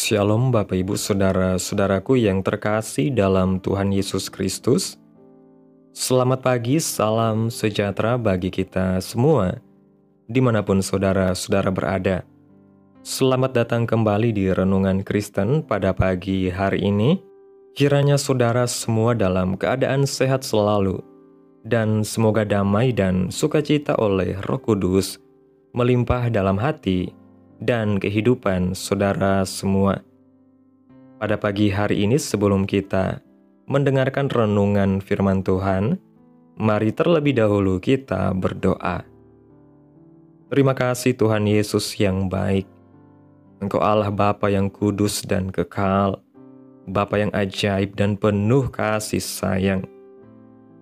Shalom Bapak Ibu Saudara-saudaraku yang terkasih dalam Tuhan Yesus Kristus. Selamat pagi, salam sejahtera bagi kita semua, dimanapun saudara-saudara berada. Selamat datang kembali di Renungan Kristen pada pagi hari ini. Kiranya saudara semua dalam keadaan sehat selalu, dan semoga damai dan sukacita oleh Roh Kudus melimpah dalam hati dan kehidupan saudara semua. Pada pagi hari ini sebelum kita mendengarkan renungan firman Tuhan, mari terlebih dahulu kita berdoa. Terima kasih Tuhan Yesus yang baik. Engkau Allah Bapa yang kudus dan kekal, Bapa yang ajaib dan penuh kasih sayang.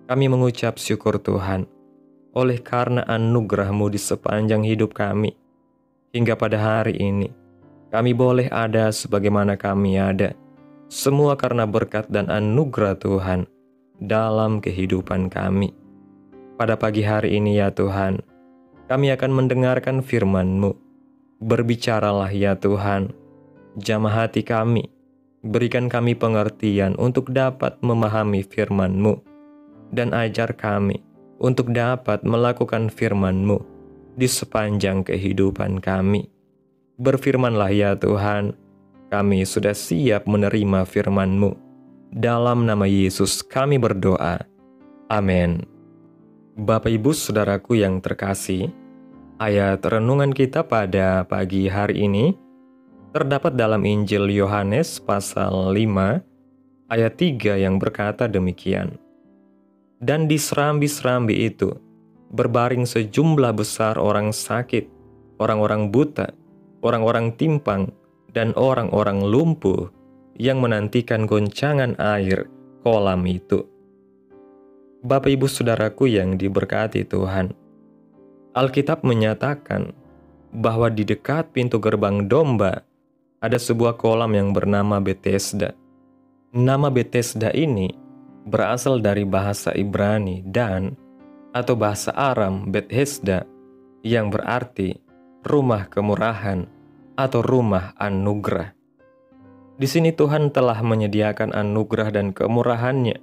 Kami mengucap syukur Tuhan, oleh karena anugerah-Mu di sepanjang hidup kami. Hingga pada hari ini, kami boleh ada sebagaimana kami ada. Semua karena berkat dan anugerah Tuhan dalam kehidupan kami. Pada pagi hari ini ya Tuhan, kami akan mendengarkan firman-Mu. Berbicaralah ya Tuhan, jamah hati kami. Berikan kami pengertian untuk dapat memahami firman-Mu. Dan ajar kami untuk dapat melakukan firman-Mu di sepanjang kehidupan kami. Berfirmanlah ya Tuhan, kami sudah siap menerima firman-Mu. Dalam nama Yesus kami berdoa. Amin. Bapak Ibu Saudaraku yang terkasih, ayat renungan kita pada pagi hari ini terdapat dalam Injil Yohanes pasal 5 ayat 3 yang berkata demikian. Dan di serambi-serambi itu berbaring sejumlah besar orang sakit, orang-orang buta, orang-orang timpang, dan orang-orang lumpuh yang menantikan goncangan air kolam itu. Bapak Ibu Saudaraku yang diberkati Tuhan, Alkitab menyatakan bahwa di dekat pintu gerbang domba ada sebuah kolam yang bernama Betesda. Nama Betesda ini berasal dari bahasa Ibrani dan atau bahasa Aram Bethesda yang berarti rumah kemurahan atau rumah anugerah. Di sini Tuhan telah menyediakan anugerah dan kemurahan-Nya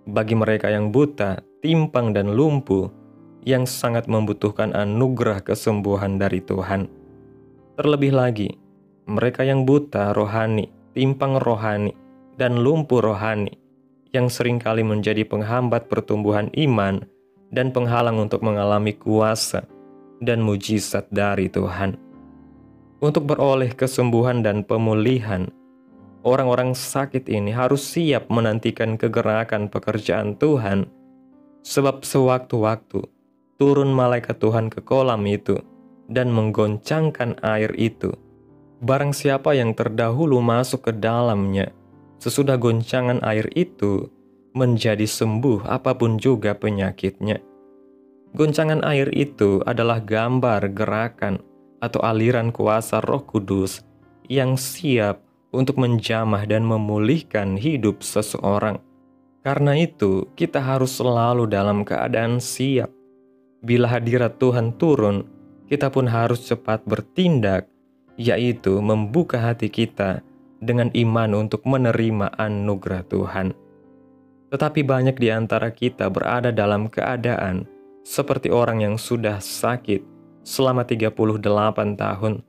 bagi mereka yang buta, timpang dan lumpuh yang sangat membutuhkan anugerah kesembuhan dari Tuhan. Terlebih lagi, mereka yang buta rohani, timpang rohani, dan lumpuh rohani yang seringkali menjadi penghambat pertumbuhan iman dan penghalang untuk mengalami kuasa dan mujizat dari Tuhan. Untuk beroleh kesembuhan dan pemulihan, orang-orang sakit ini harus siap menantikan kegerakan pekerjaan Tuhan, sebab sewaktu-waktu turun malaikat Tuhan ke kolam itu dan menggoncangkan air itu. Barang siapa yang terdahulu masuk ke dalamnya, sesudah goncangan air itu, menjadi sembuh apapun juga penyakitnya. Goncangan air itu adalah gambar gerakan atau aliran kuasa Roh Kudus yang siap untuk menjamah dan memulihkan hidup seseorang. Karena itu, kita harus selalu dalam keadaan siap. Bila hadirat Tuhan turun, kita pun harus cepat bertindak, yaitu membuka hati kita dengan iman untuk menerima anugerah Tuhan. Tetapi banyak di antara kita berada dalam keadaan seperti orang yang sudah sakit selama 38 tahun,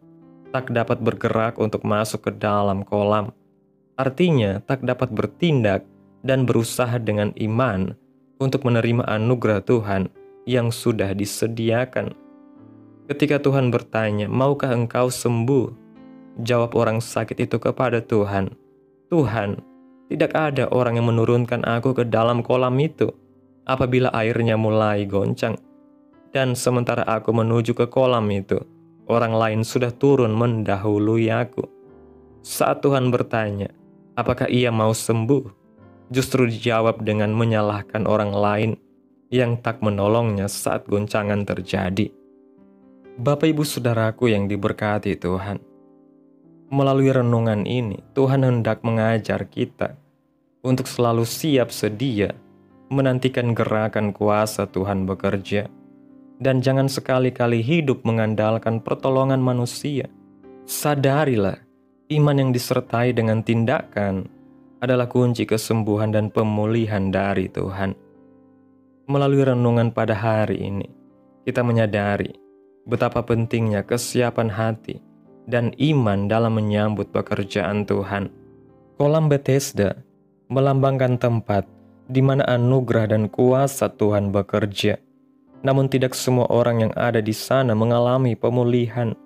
tak dapat bergerak untuk masuk ke dalam kolam. Artinya tak dapat bertindak dan berusaha dengan iman untuk menerima anugerah Tuhan yang sudah disediakan. Ketika Tuhan bertanya, "Maukah engkau sembuh?" Jawab orang sakit itu kepada Tuhan, "Tuhan, tidak ada orang yang menurunkan aku ke dalam kolam itu apabila airnya mulai goncang. Dan sementara aku menuju ke kolam itu, orang lain sudah turun mendahului aku." Saat Tuhan bertanya, apakah ia mau sembuh? Justru dijawab dengan menyalahkan orang lain yang tak menolongnya saat goncangan terjadi. Bapak Ibu Saudaraku yang diberkati Tuhan, melalui renungan ini, Tuhan hendak mengajar kita untuk selalu siap sedia menantikan gerakan kuasa Tuhan bekerja. Dan jangan sekali-kali hidup mengandalkan pertolongan manusia. Sadarilah Iman yang disertai dengan tindakan adalah kunci kesembuhan dan pemulihan dari Tuhan. Melalui renungan pada hari ini, kita menyadari betapa pentingnya kesiapan hati dan iman dalam menyambut pekerjaan Tuhan. Kolam Bethesda melambangkan tempat di mana anugerah dan kuasa Tuhan bekerja. Namun tidak semua orang yang ada di sana mengalami pemulihan.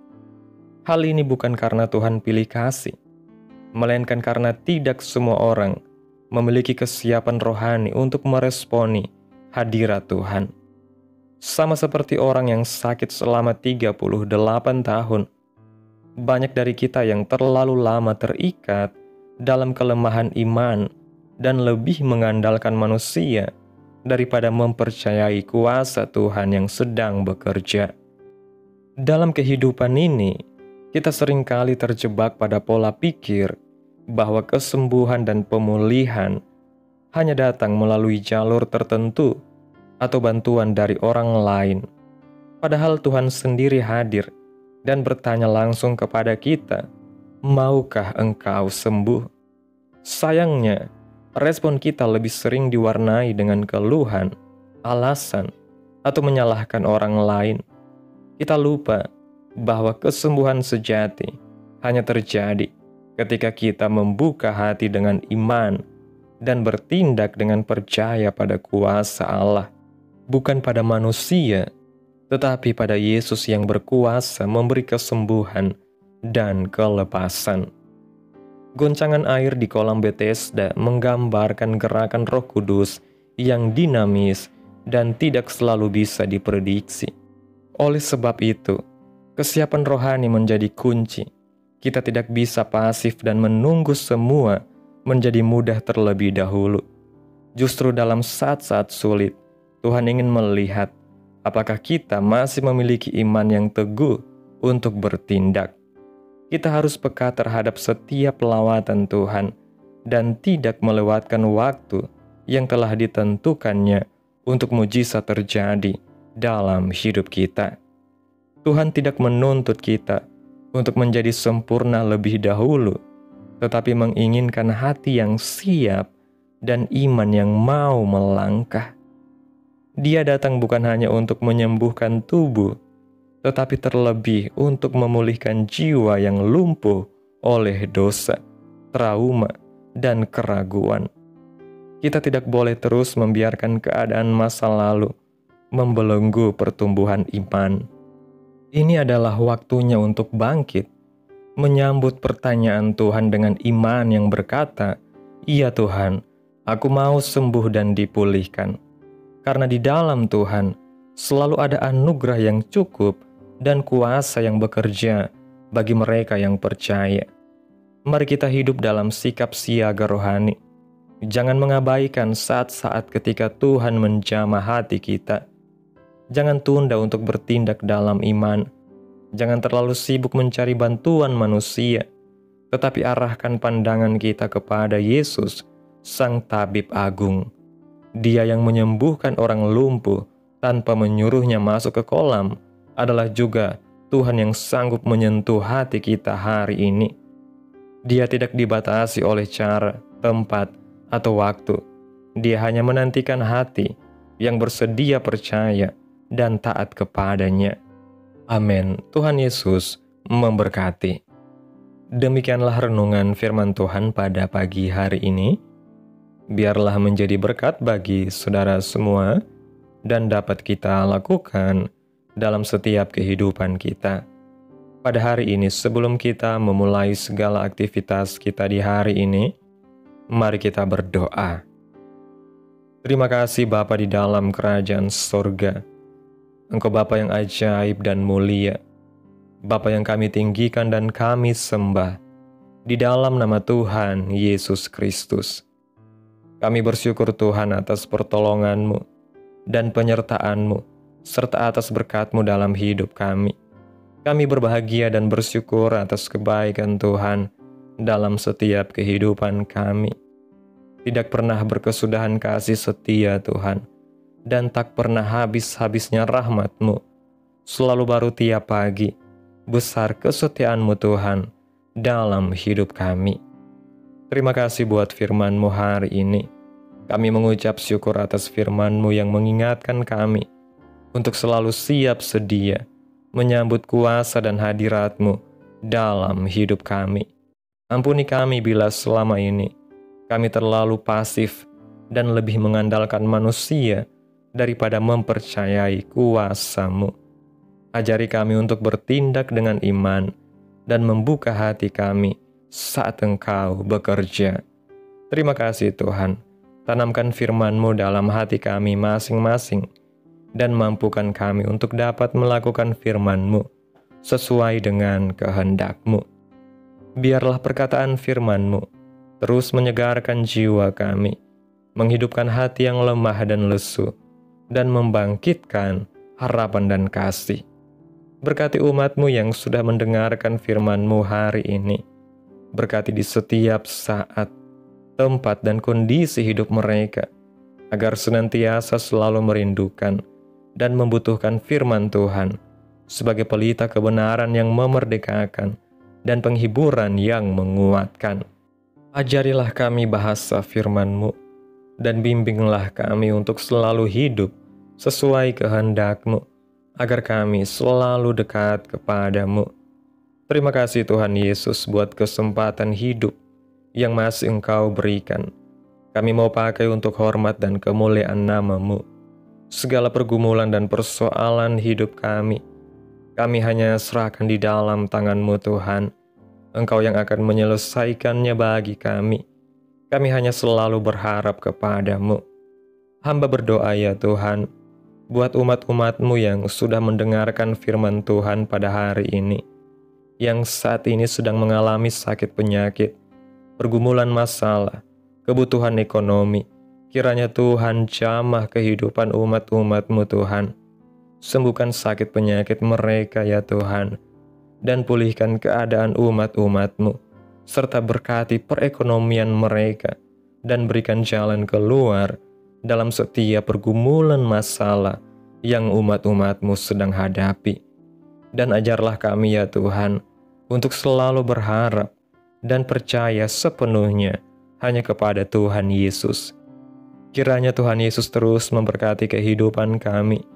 Hal ini bukan karena Tuhan pilih kasih, melainkan karena tidak semua orang memiliki kesiapan rohani untuk meresponi hadirat Tuhan. Sama seperti orang yang sakit selama 38 tahun, banyak dari kita yang terlalu lama terikat dalam kelemahan iman dan lebih mengandalkan manusia daripada mempercayai kuasa Tuhan yang sedang bekerja. Dalam kehidupan ini, kita seringkali terjebak pada pola pikir bahwa kesembuhan dan pemulihan hanya datang melalui jalur tertentu atau bantuan dari orang lain. Padahal Tuhan sendiri hadir dan bertanya langsung kepada kita, "Maukah engkau sembuh?" Sayangnya, respon kita lebih sering diwarnai dengan keluhan, alasan, atau menyalahkan orang lain. Kita lupa bahwa kesembuhan sejati hanya terjadi ketika kita membuka hati dengan iman dan bertindak dengan percaya pada kuasa Allah, bukan pada manusia, tetapi pada Yesus yang berkuasa memberi kesembuhan dan kelepasan. Goncangan air di kolam Bethesda menggambarkan gerakan Roh Kudus yang dinamis dan tidak selalu bisa diprediksi. Oleh sebab itu, kesiapan rohani menjadi kunci. Kita tidak bisa pasif dan menunggu semua menjadi mudah terlebih dahulu. Justru dalam saat-saat sulit, Tuhan ingin melihat apakah kita masih memiliki iman yang teguh untuk bertindak. Kita harus peka terhadap setiap lawatan Tuhan dan tidak melewatkan waktu yang telah ditentukannya untuk mujizat terjadi dalam hidup kita. Tuhan tidak menuntut kita untuk menjadi sempurna lebih dahulu, tetapi menginginkan hati yang siap dan iman yang mau melangkah. Dia datang bukan hanya untuk menyembuhkan tubuh, tetapi terlebih untuk memulihkan jiwa yang lumpuh oleh dosa, trauma, dan keraguan. Kita tidak boleh terus membiarkan keadaan masa lalu membelenggu pertumbuhan iman. Ini adalah waktunya untuk bangkit, menyambut pertanyaan Tuhan dengan iman yang berkata, "Iya Tuhan, aku mau sembuh dan dipulihkan." Karena di dalam Tuhan selalu ada anugerah yang cukup dan kuasa yang bekerja bagi mereka yang percaya. Mari kita hidup dalam sikap siaga rohani. Jangan mengabaikan saat-saat ketika Tuhan menjamah hati kita. Jangan tunda untuk bertindak dalam iman. Jangan terlalu sibuk mencari bantuan manusia, tetapi arahkan pandangan kita kepada Yesus, Sang Tabib Agung. Dia yang menyembuhkan orang lumpuh tanpa menyuruhnya masuk ke kolam adalah juga Tuhan yang sanggup menyentuh hati kita hari ini. Dia tidak dibatasi oleh cara, tempat, atau waktu. Dia hanya menantikan hati yang bersedia percaya dan taat kepadanya. Amin. Tuhan Yesus memberkati. Demikianlah renungan firman Tuhan pada pagi hari ini. Biarlah menjadi berkat bagi saudara semua dan dapat kita lakukan dalam setiap kehidupan kita. Pada hari ini, sebelum kita memulai segala aktivitas kita di hari ini, mari kita berdoa. Terima kasih Bapa di dalam kerajaan sorga. Engkau Bapa yang ajaib dan mulia, Bapa yang kami tinggikan dan kami sembah, di dalam nama Tuhan Yesus Kristus. Kami bersyukur Tuhan atas pertolongan-Mu dan penyertaan-Mu, serta atas berkat-Mu dalam hidup kami. Kami berbahagia dan bersyukur atas kebaikan Tuhan dalam setiap kehidupan kami. Tidak pernah berkesudahan kasih setia Tuhan, dan tak pernah habis-habisnya rahmat-Mu. Selalu baru tiap pagi, besar kesetiaan-Mu Tuhan, dalam hidup kami. Terima kasih buat firman-Mu hari ini. Kami mengucap syukur atas firman-Mu yang mengingatkan kami untuk selalu siap sedia menyambut kuasa dan hadirat-Mu dalam hidup kami. Ampuni kami bila selama ini kami terlalu pasif dan lebih mengandalkan manusia daripada mempercayai kuasa-Mu. Ajari kami untuk bertindak dengan iman dan membuka hati kami saat Engkau bekerja. Terima kasih Tuhan, tanamkan firman-Mu dalam hati kami masing-masing dan mampukan kami untuk dapat melakukan firman-Mu sesuai dengan kehendak-Mu. Biarlah perkataan firman-Mu terus menyegarkan jiwa kami, menghidupkan hati yang lemah dan lesu, dan membangkitkan harapan dan kasih. Berkati umat-Mu yang sudah mendengarkan firman-Mu hari ini. Berkati di setiap saat, tempat, dan kondisi hidup mereka, agar senantiasa selalu merindukan dan membutuhkan firman Tuhan sebagai pelita kebenaran yang memerdekakan dan penghiburan yang menguatkan. Ajarilah kami bahasa firman-Mu, dan bimbinglah kami untuk selalu hidup sesuai kehendak-Mu, agar kami selalu dekat kepada-Mu. Terima kasih Tuhan Yesus buat kesempatan hidup yang masih Engkau berikan. Kami mau pakai untuk hormat dan kemuliaan nama-Mu. Segala pergumulan dan persoalan hidup kami hanya serahkan di dalam tangan-Mu Tuhan. Engkau yang akan menyelesaikannya bagi kami. Kami hanya selalu berharap kepada-Mu. Hamba berdoa ya Tuhan, buat umat-umat-Mu yang sudah mendengarkan firman Tuhan pada hari ini, yang saat ini sedang mengalami sakit penyakit, pergumulan masalah, kebutuhan ekonomi. Kiranya Tuhan jamah kehidupan umat-umat-Mu Tuhan. Sembuhkan sakit penyakit mereka ya Tuhan, dan pulihkan keadaan umat-umat-Mu, serta berkati perekonomian mereka, dan berikan jalan keluar dalam setiap pergumulan masalah yang umat-umat-Mu sedang hadapi. Dan ajarlah kami ya Tuhan, untuk selalu berharap dan percaya sepenuhnya hanya kepada Tuhan Yesus. Kiranya Tuhan Yesus terus memberkati kehidupan kami,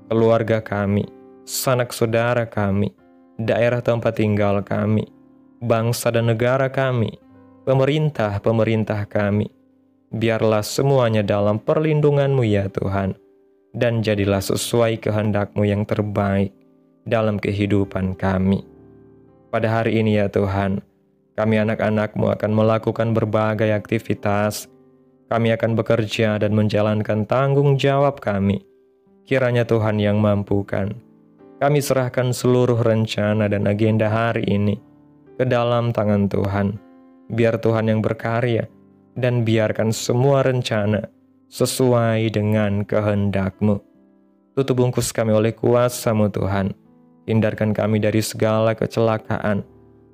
keluarga kami, sanak saudara kami, daerah tempat tinggal kami, bangsa dan negara kami, pemerintah kami. Biarlah semuanya dalam perlindungan-Mu ya Tuhan, dan jadilah sesuai kehendak-Mu yang terbaik dalam kehidupan kami. Pada hari ini ya Tuhan, kami anak-anak-Mu akan melakukan berbagai aktivitas. Kami akan bekerja dan menjalankan tanggung jawab kami. Kiranya Tuhan yang mampukan. Kami serahkan seluruh rencana dan agenda hari ini ke dalam tangan Tuhan. Biar Tuhan yang berkarya dan biarkan semua rencana sesuai dengan kehendak-Mu. Tutup bungkus kami oleh kuasa-Mu Tuhan. Hindarkan kami dari segala kecelakaan,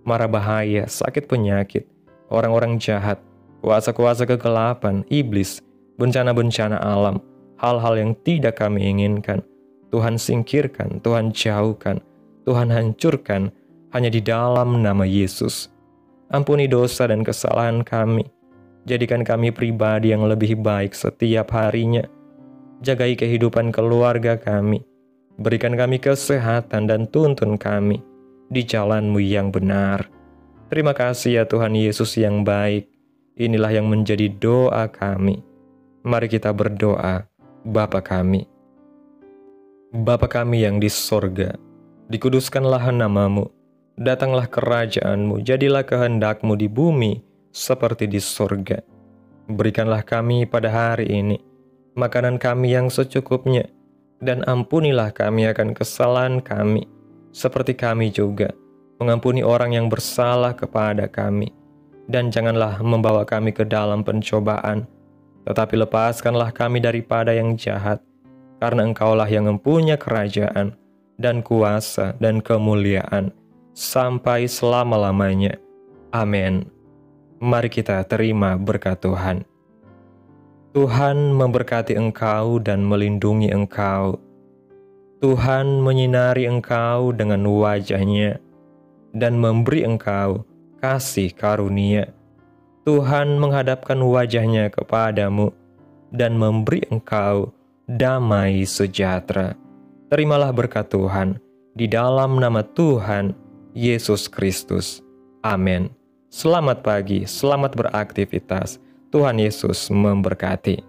mara bahaya, sakit penyakit, orang-orang jahat, kuasa-kuasa kegelapan, iblis, bencana-bencana alam, hal-hal yang tidak kami inginkan. Tuhan singkirkan, Tuhan jauhkan, Tuhan hancurkan, hanya di dalam nama Yesus. Ampuni dosa dan kesalahan kami. Jadikan kami pribadi yang lebih baik setiap harinya. Jagai kehidupan keluarga kami. Berikan kami kesehatan dan tuntun kami di jalan-Mu yang benar. Terima kasih ya Tuhan Yesus yang baik. Inilah yang menjadi doa kami. Mari kita berdoa. Bapa kami. Bapa kami yang di sorga, dikuduskanlah nama-Mu. Datanglah kerajaan-Mu, jadilah kehendak-Mu di bumi seperti di sorga. Berikanlah kami pada hari ini makanan kami yang secukupnya, dan ampunilah kami akan kesalahan kami, seperti kami juga mengampuni orang yang bersalah kepada kami. Dan janganlah membawa kami ke dalam pencobaan, tetapi lepaskanlah kami daripada yang jahat, karena Engkaulah yang mempunyai kerajaan, dan kuasa, dan kemuliaan, sampai selama-lamanya. Amin. Mari kita terima berkat Tuhan. Tuhan memberkati engkau dan melindungi engkau. Tuhan menyinari engkau dengan wajah-Nya dan memberi engkau kasih karunia. Tuhan menghadapkan wajah-Nya kepadamu dan memberi engkau damai sejahtera. Terimalah berkat Tuhan di dalam nama Tuhan Yesus Kristus. Amin. Selamat pagi, selamat beraktivitas. Tuhan Yesus memberkati.